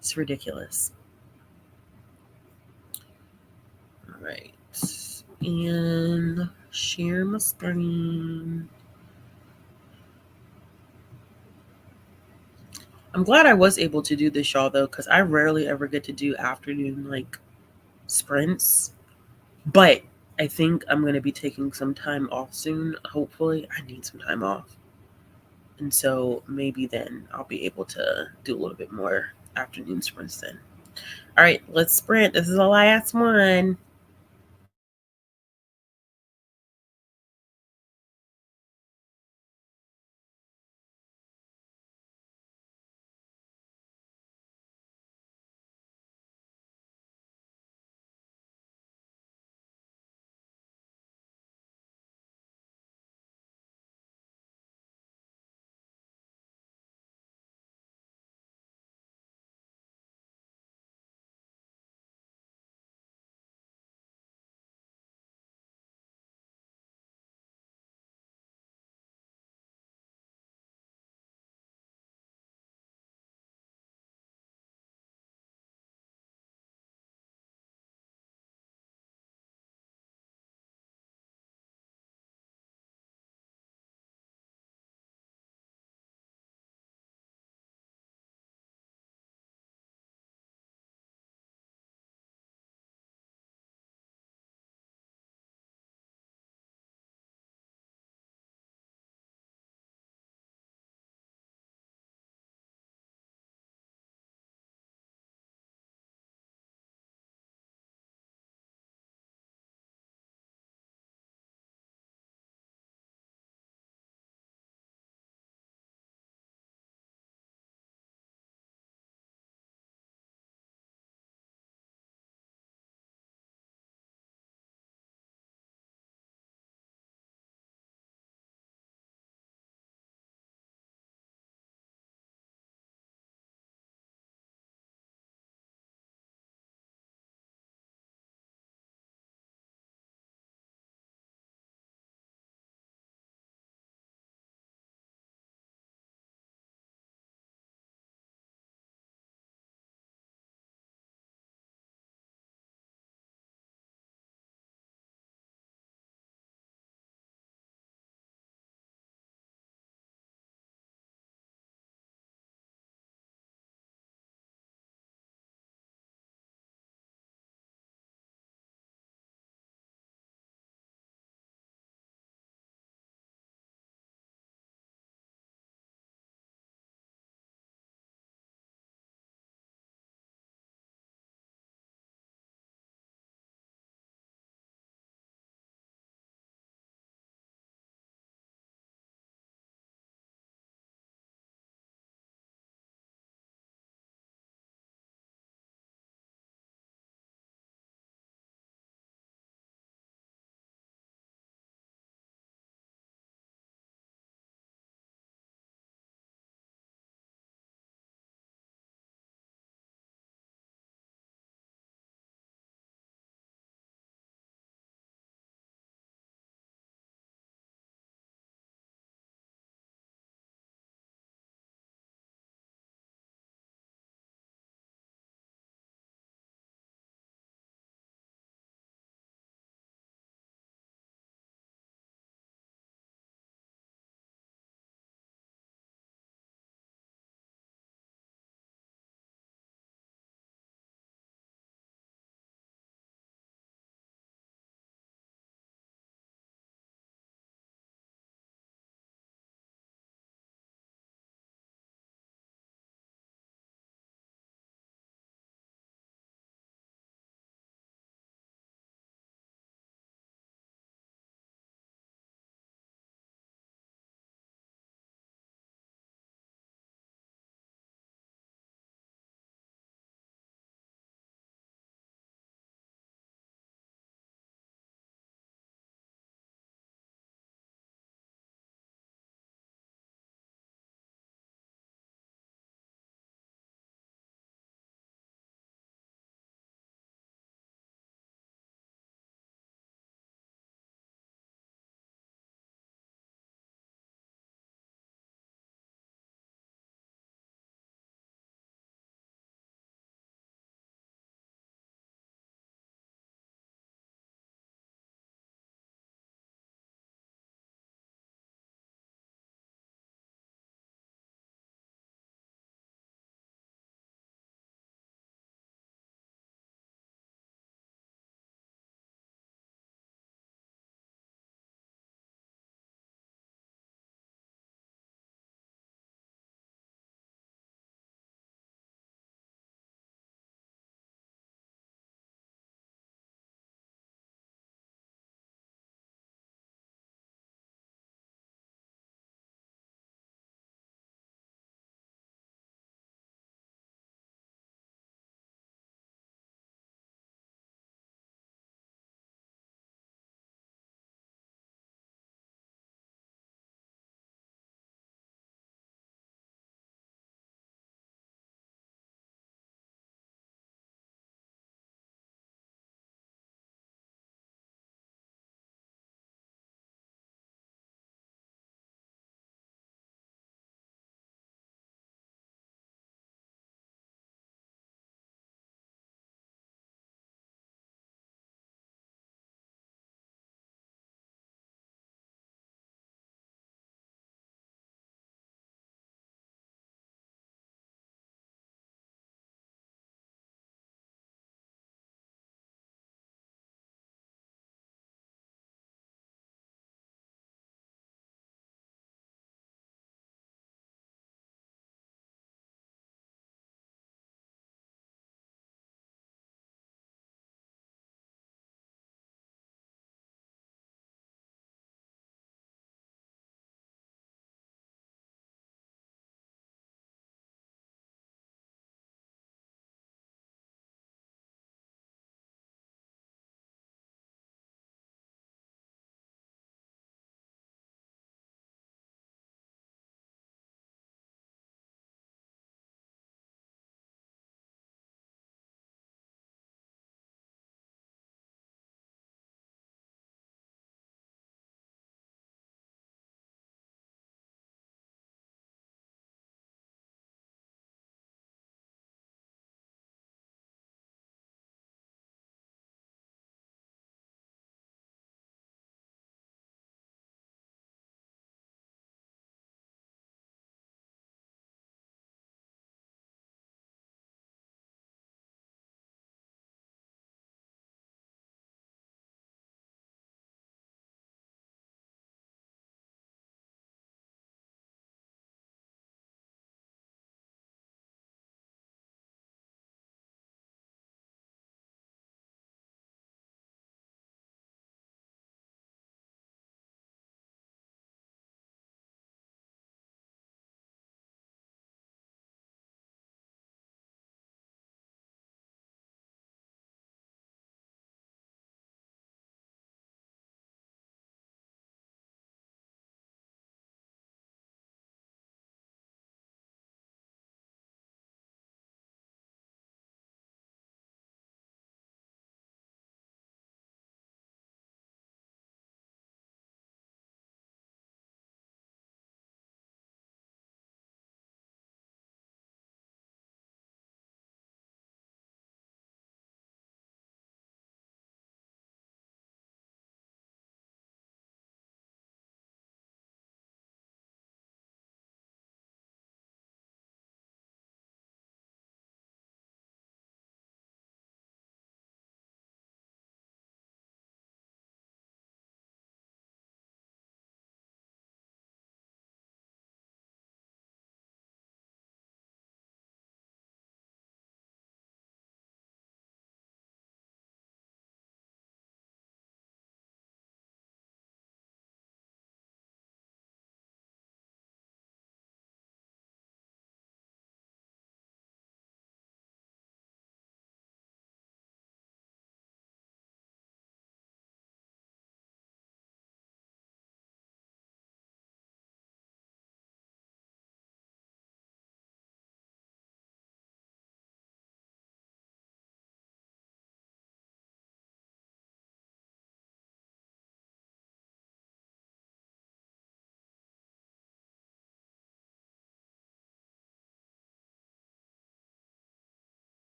It's ridiculous. All right. And share my screen. I'm glad I was able to do this, y'all, though, because I rarely ever get to do afternoon like sprints. But I think I'm going to be taking some time off soon. Hopefully, I need some time off. And so maybe then I'll be able to do a little bit more afternoon sprints then. All right, let's sprint. This is the last one.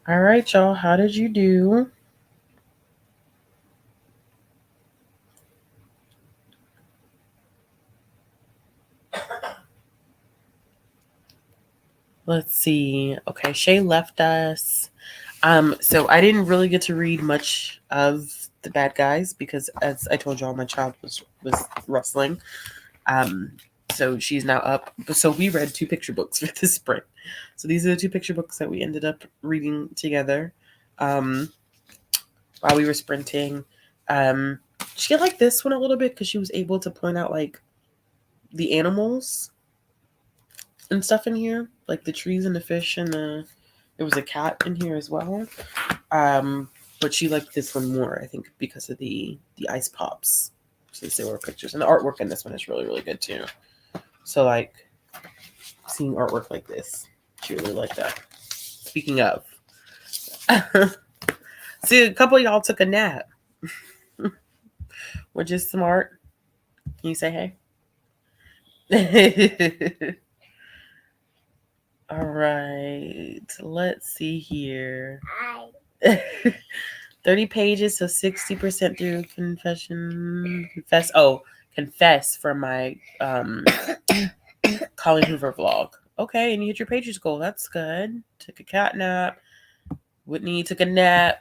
All right, y'all. How did you do? Let's see. Okay, Shay left us. So I didn't really get to read much of the bad guys because, as I told y'all, my child was wrestling. Um, so she's now up. So we read 2 picture books for this sprint. So these are the 2 picture books that we ended up reading together while we were sprinting. She liked this one a little bit because she was able to point out like the animals and stuff in here, like the trees and the fish and there was a cat in here as well. But she liked this one more, I think, because of the ice pops. Since there were pictures, and the artwork in this one is really, really good too. So like seeing artwork like this, she really liked that. Speaking of, see, a couple of y'all took a nap, which is smart. Can you say hey? All right, let's see here. Hi. 30 pages, so 60% through confess from my Colleen Hoover vlog. Okay, and you hit your pages goal. That's good. Took a cat nap. Whitney took a nap.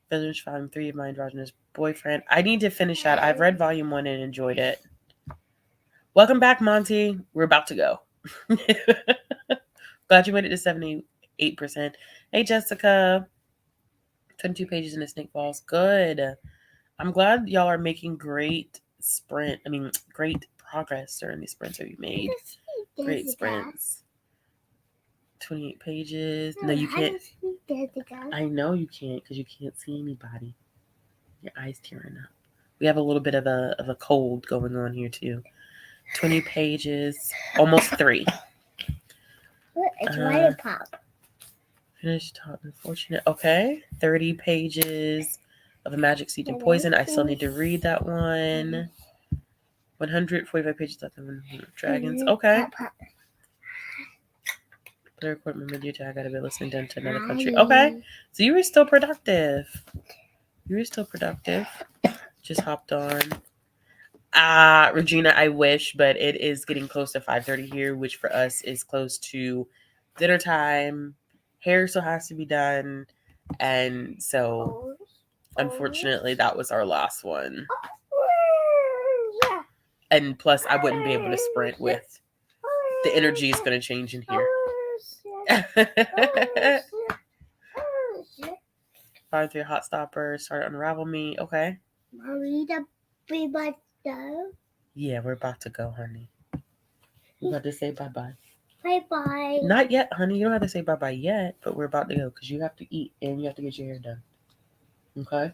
Finished volume 3 of my androgynous boyfriend. I need to finish that. I've read volume 1 and enjoyed it. Welcome back, Monty. We're about to go. Glad you made it to 78%. Hey, Jessica. 22 pages in the Snake Falls. Good. I'm glad y'all are making great progress during these sprints that you made. Great sprints. 28 pages. No, you can't. I know you can't because you can't see anybody. Your eyes tearing up. We have a little bit of a cold going on here too. 20 pages, almost 3. It's lollipop. Finished top unfortunate. Okay, 30 pages of A Magic Seed and Poison. I still need to read that one. 145 pages left of Dragons. Okay. But I record my video tag. I gotta be listening to another country. Okay, so you were still productive. Just hopped on. Regina, I wish, but it is getting close to 5:30 here, which for us is close to dinner time. Hair still has to be done, and so unfortunately, that was our last one. And plus, I wouldn't be able to sprint with the energy is going to change in here. 5-3 hot stopper. Start unravel me. Okay. Yeah, we're about to go, honey. We're about to say bye-bye. Bye-bye. Not yet, honey. You don't have to say bye-bye yet, but we're about to go because you have to eat and you have to get your hair done. Okay?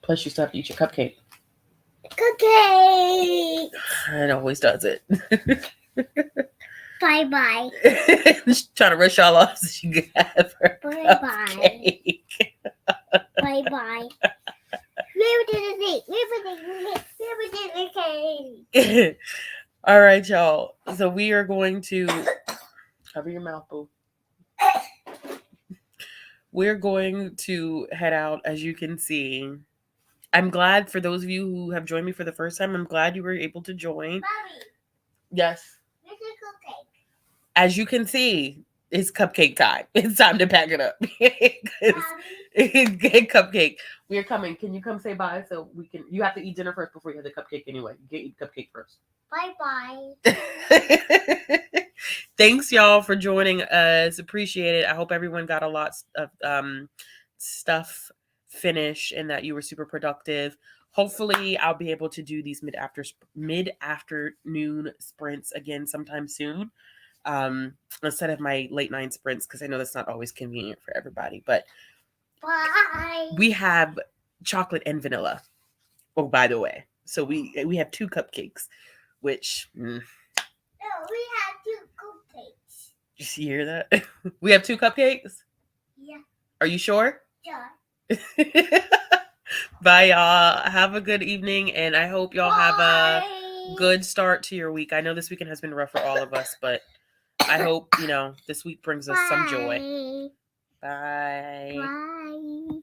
Plus, you still have to eat your cupcake. Cupcake! It always does it. Bye-bye. Just trying to rush y'all off so she can have her cupcake. Bye-bye. We did the cake. All right, y'all. So we are going to cover your mouth, boo. We're going to head out, as you can see. I'm glad for those of you who have joined me for the first time. I'm glad you were able to join. Mommy. Yes. Where's the cupcake? As you can see, it's cupcake time. It's time to pack it up. Get cupcake. We are coming. Can you come say bye so we can? You have to eat dinner first before you have the cupcake anyway. You get eat cupcake first. Bye-bye. Thanks, y'all, for joining us. Appreciate it. I hope everyone got a lot of stuff finished and that you were super productive. Hopefully, I'll be able to do these mid-afternoon sprints again sometime soon. Instead of my late 9 sprints, because I know that's not always convenient for everybody. But Bye. we have chocolate and vanilla. Oh, by the way, so we have 2 cupcakes, which. No, we have 2 cupcakes. Did you hear that? We have 2 cupcakes? Yeah. Are you sure? Yeah. Bye, y'all. Have a good evening, and I hope y'all have a good start to your week. I know this weekend has been rough for all of us, but I hope, this week brings us some joy. Bye. Bye. Bye.